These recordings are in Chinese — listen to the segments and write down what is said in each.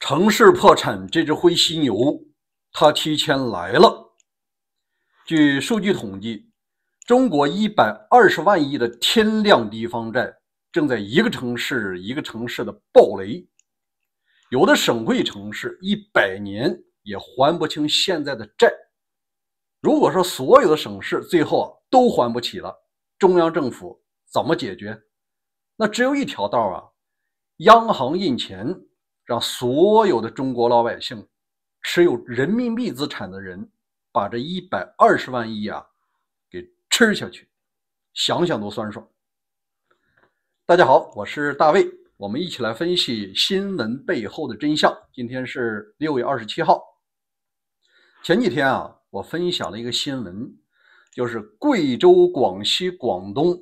城市破产这只灰犀牛，它提前来了。据数据统计，中国120万亿的天量地方债正在一个城市一个城市的暴雷，有的省会城市100年也还不清现在的债。如果说所有的省市最后都还不起了，中央政府怎么解决？那只有一条道啊，央行印钱，让所有的中国老百姓持有人民币资产的人把这120万亿啊给吃下去，想想都酸爽。大家好，我是大卫，我们一起来分析新闻背后的真相。今天是6月27号。前几天啊，我分享了一个新闻，就是贵州、广西、广东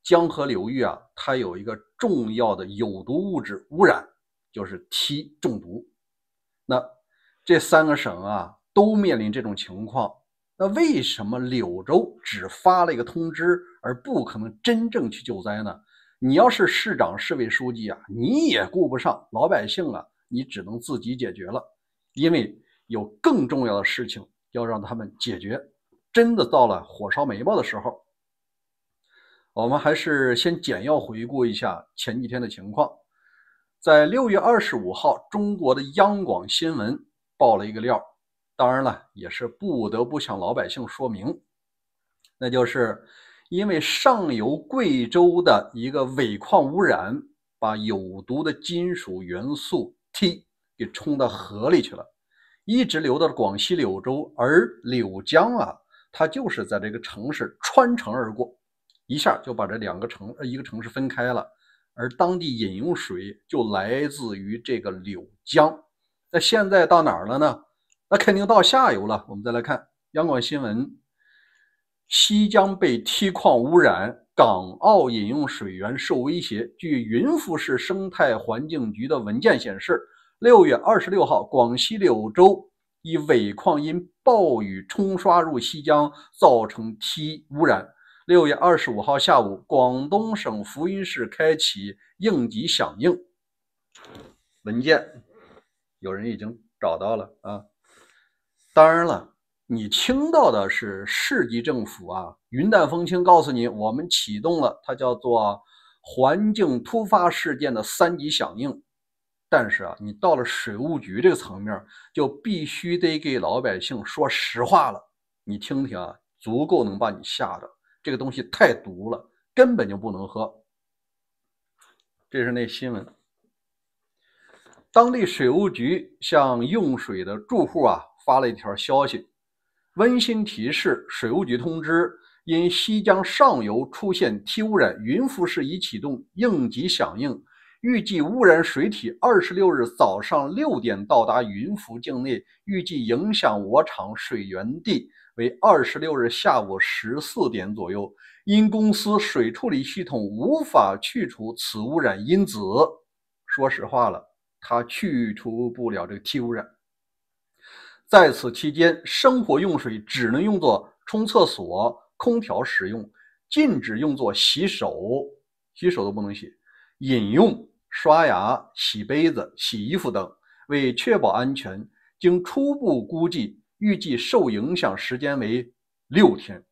江河流域啊，它有一个重要的有毒物质污染，就是锑中毒。那这3个省啊都面临这种情况，那为什么柳州只发了一个通知，而不可能真正去救灾呢？你要是市长、市委书记啊，你也顾不上老百姓啊，你只能自己解决了，因为有更重要的事情要让他们解决。真的到了火烧眉毛的时候，我们还是先简要回顾一下前几天的情况。在6月25号，中国的央广新闻爆了一个料，当然了，也是不得不向老百姓说明，那就是因为上游贵州的一个尾矿污染，把有毒的金属元素锑给冲到河里去了，一直流到了广西柳州，而柳江啊，它就是在这个城市穿城而过，一下就把这一个城市分开了。而当地饮用水就来自于这个柳江。那现在到哪儿了呢？那肯定到下游了。我们再来看央广新闻，西江被锑矿污染，港澳饮用水源受威胁。据云浮市生态环境局的文件显示，6月26号，广西柳州一尾矿因暴雨冲刷入西江，造成锑污染。6月25号下午，广东省福音市开启应急响应。文件有人已经找到了啊。当然了，你听到的是市级政府啊云淡风轻告诉你，我们启动了它叫做环境突发事件的3级响应。但是啊，你到了水务局这个层面，就必须得给老百姓说实话了。你听听啊，足够能把你吓着。这个东西太毒了，根本就不能喝。这是那新闻。当地水务局向用水的住户啊发了一条消息，温馨提示：水务局通知，因西江上游出现锑污染，云浮市已启动应急响应，预计污染水体26日早上6点到达云浮境内，预计影响我厂水源地为26日下午14点左右，因公司水处理系统无法去除此污染因子。说实话了，它去除不了这个锑污染。在此期间，生活用水只能用作冲厕所、空调使用，禁止用作洗手，洗手都不能洗，饮用、刷牙、洗杯子、洗衣服等。为确保安全，经初步估计，预计受影响时间为6天，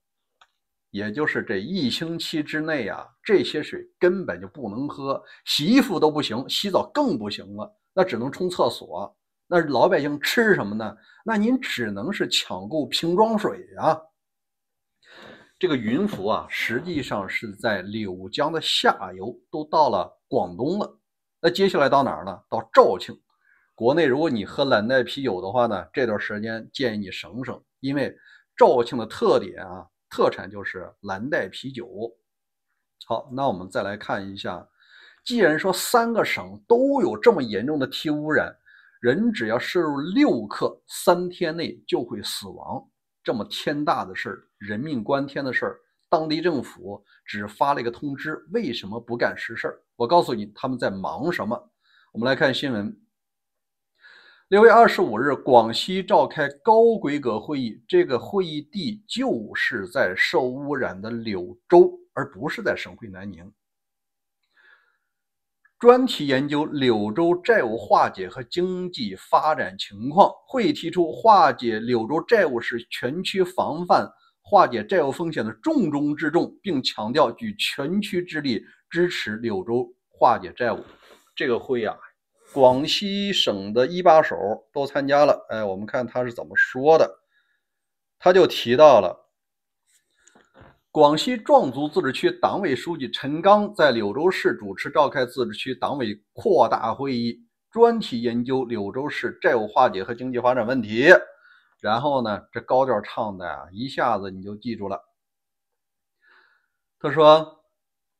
也就是这1星期之内啊，这些水根本就不能喝，洗衣服都不行，洗澡更不行了，那只能冲厕所。那老百姓吃什么呢？那您只能是抢购瓶装水啊。这个云浮啊，实际上是在柳江的下游，都到了广东了。那接下来到哪儿呢？到肇庆。国内如果你喝蓝带啤酒的话呢，这段时间建议你省省，因为肇庆的特产就是蓝带啤酒。好，那我们再来看一下，既然说3个省都有这么严重的锑污染，人只要摄入6克，3天内就会死亡。这么天大的事儿，人命关天的事儿，当地政府只发了一个通知，为什么不干实事？我告诉你，他们在忙什么。我们来看新闻。6月25日，广西召开高规格会议，这个会议地就是在受污染的柳州，而不是在省会南宁。专题研究柳州债务化解和经济发展情况。会议提出，化解柳州债务是全区防范化解债务风险的重中之重，并强调举全区之力支持柳州化解债务。这个会啊，广西省的一把手都参加了。我们看他是怎么说的。他就提到了广西壮族自治区党委书记陈刚在柳州市主持召开自治区党委扩大会议，专题研究柳州市债务化解和经济发展问题。然后呢，这高调唱的啊，一下子你就记住了。他说，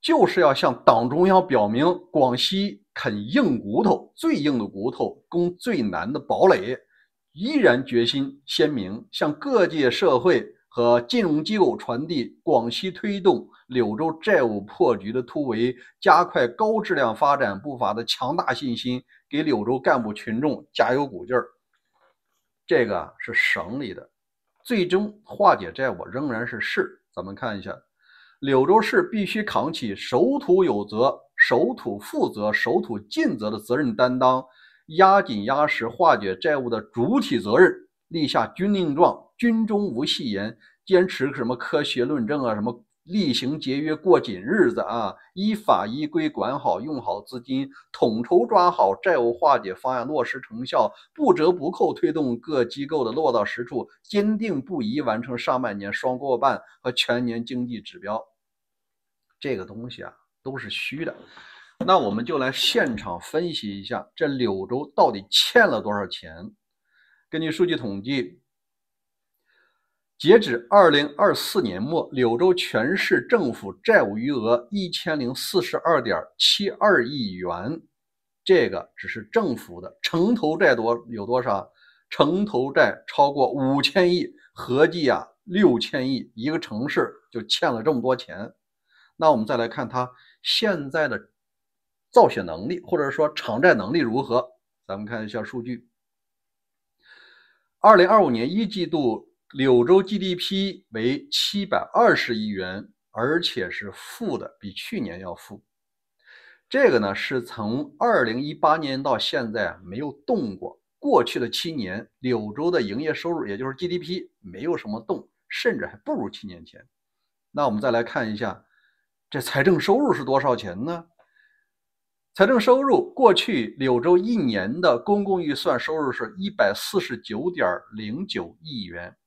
就是要向党中央表明，广西啃硬骨头，最硬的骨头攻最难的堡垒，依然决心鲜明，向各界社会和金融机构传递广西推动柳州债务破局的突围、加快高质量发展步伐的强大信心，给柳州干部群众加油鼓劲儿。这个是省里的，最终化解债务仍然是市。咱们看一下，柳州市必须扛起守土有责、守土负责、守土尽责的责任担当，压紧压实化解债务的主体责任，立下军令状，军中无戏言，坚持什么科学论证啊，什么厉行节约过紧日子啊，依法依规管好用好资金，统筹抓好债务化解方案落实成效，不折不扣推动各机构的落到实处，坚定不移完成上半年双过半和全年经济指标。这个东西啊都是虚的。那我们就来现场分析一下，这柳州到底欠了多少钱。根据数据统计，截止2024年末，柳州全市政府债务余额1042.72亿元，这个只是政府的，城投债有多少？城投债超过5000亿，合计啊6000亿，一个城市就欠了这么多钱。那我们再来看它现在的造血能力，或者说偿债能力如何？咱们看一下数据。2025年一季度，柳州 GDP 为720亿元，而且是负的，比去年要负。这个呢是从2018年到现在没有动过。过去的7年，柳州的营业收入，也就是 GDP 没有什么动，甚至还不如7年前。那我们再来看一下，这财政收入是多少钱呢？财政收入，过去柳州一年的公共预算收入是149.09亿元，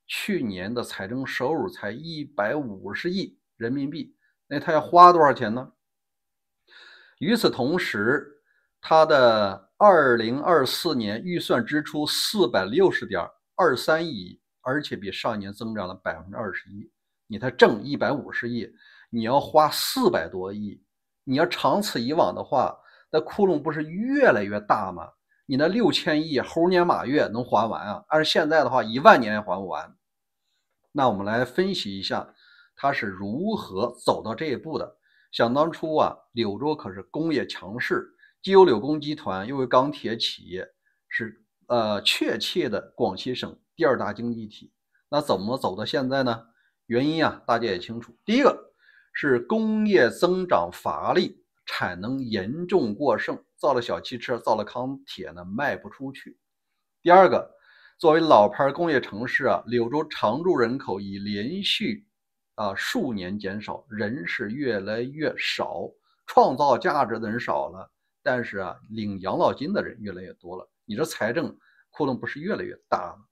去年的财政收入才150亿人民币，那他要花多少钱呢？与此同时，他的2024年预算支出460.23亿，而且比上年增长了21%。你才挣150亿，你要花400多亿。你要长此以往的话，那窟窿不是越来越大吗？你那6000亿猴年马月能还完啊？按现在的话，10000年也还不完。那我们来分析一下，它是如何走到这一步的。想当初啊，柳州可是工业强市，既有柳工集团，又有钢铁企业，是确切的广西省第2大经济体。那怎么走到现在呢？原因啊，大家也清楚。第一个是工业增长乏力，产能严重过剩，造了小汽车，造了钢铁呢，卖不出去。第二个，作为老牌工业城市啊，柳州常住人口已连续数年减少，人是越来越少，创造价值的人少了，但是啊，领养老金的人越来越多了，你这财政窟窿不是越来越大吗？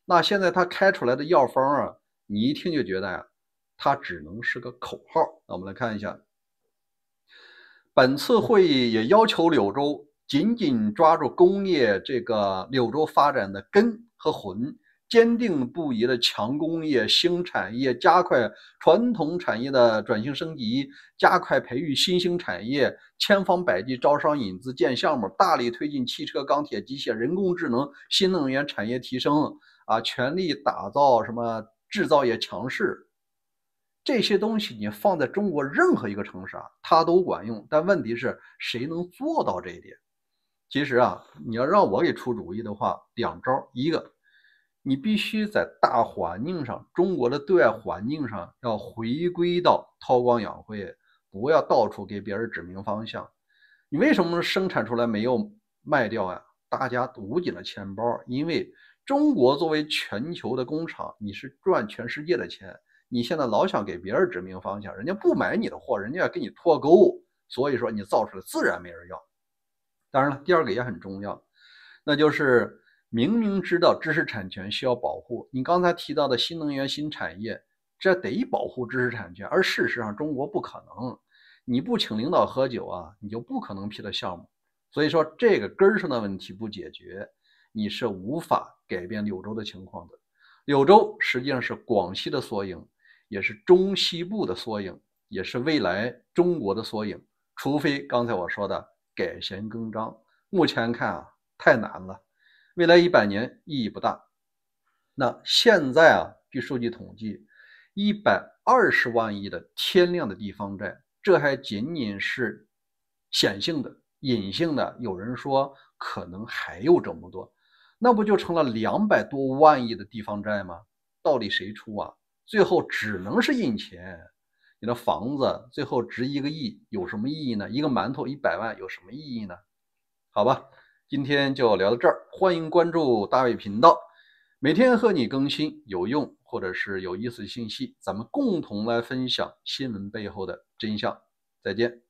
那现在他开出来的药方啊，你一听就觉得呀，它只能是个口号。那我们来看一下，本次会议也要求柳州紧紧抓住工业这个柳州发展的根和魂，坚定不移的强工业兴产业，加快传统产业的转型升级，加快培育新兴产业，千方百计招商引资建项目，大力推进汽车、钢铁、机械、人工智能、新能源产业提升啊，全力打造什么制造业强市。这些东西你放在中国任何一个城市啊，它都管用。但问题是谁能做到这一点？其实啊，你要让我给出主意的话，2招。一个，你必须在大环境上，中国的对外环境上要回归到韬光养晦，不要到处给别人指明方向。你为什么生产出来没有卖掉啊？大家捂紧了钱包，因为中国作为全球的工厂，你是赚全世界的钱，你现在老想给别人指明方向，人家不买你的货，人家要给你脱钩，所以说你造出来自然没人要。当然了，第二个也很重要，那就是明明知道知识产权需要保护，你刚才提到的新能源新产业，这得保护知识产权，而事实上中国不可能，你不请领导喝酒啊，你就不可能批的项目。所以说这个根儿上的问题不解决，你是无法改变柳州的情况的。柳州实际上是广西的缩影，也是中西部的缩影，也是未来中国的缩影，除非刚才我说的改弦更张，目前看啊太难了，未来100年意义不大。那现在啊，据数据统计，120万亿的天量的地方债，这还仅仅是显性的，隐性的有人说可能还有这么多，那不就成了200多万亿的地方债吗？到底谁出啊？最后只能是印钱。你的房子最后值1个亿，有什么意义呢？一个馒头100万有什么意义呢？好吧，今天就聊到这儿，欢迎关注大卫频道，每天和你更新有用或者是有意思的信息，咱们共同来分享新闻背后的真相。再见。